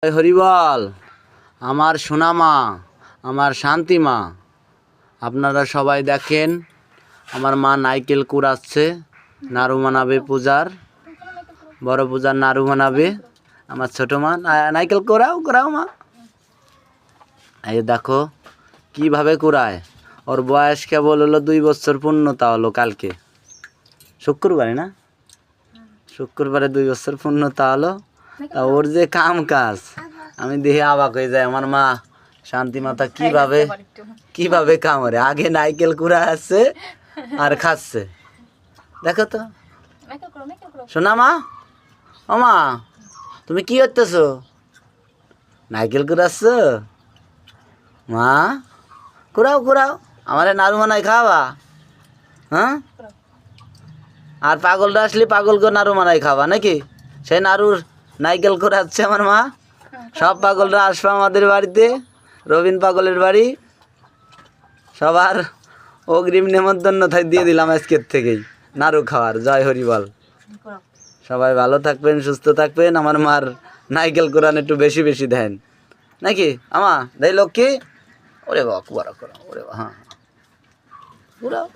জয় হরিবল। আমার সোনা মা, আমার শান্তি মা, আপনারা সবাই দেখেন আমার মা নাইকেল কুড়াচ্ছে, নাড়ু বানাবে পূজার, বড় পূজার নাড়ু বানাবে। আমার ছোট মা নাইকেল কুড়াও মা। এই দেখো কিভাবে কুড়ায়। ওর বয়স কেবল হলো 2 বছর পূর্ণতা হলো কালকে, শুক্রবারে না, শুক্রবারে 2 বছর পূর্ণতা হলো। তা ওর যে কাম কাজ আমি দেখে অবাক হয়ে যাই। আমার মা শান্তি মাতা কিভাবে কামড়ে, আগে নাইকেল কুড়া আছে আর খাচ্ছে। দেখো তো শোনা মা, ও মা তুমি কি করতেছো? নাইকেল কুড়াচ্ছ? মা কুড়াও আমারে নাড়ু বানাই খাওয়া। হ্যাঁ, আর পাগলটা আসলে পাগলকে নাড়ু বানাই খাওয়া নাকি? সেই নাড়ুর নাইকেল কুড়াচ্ছে আমার মা। সব পাগলরা আসবে আমাদের বাড়িতে, রবিন পাগলের বাড়ি। সবার অগ্রিম নেমন্তন্ন দিয়ে দিলাম আজকের থেকেই নাড়ু খাওয়ার। জয় হরিবল। সবাই ভালো থাকবেন, সুস্থ থাকবেন। আমার মার নাইকেল কোরআন একটু বেশি বেশি দেন নাকি আমা? দেয় লক্ষ্মী। ওরে বাবা কুয়ারা করা, ওরে বাবা, হ্যাঁ কুড়াও।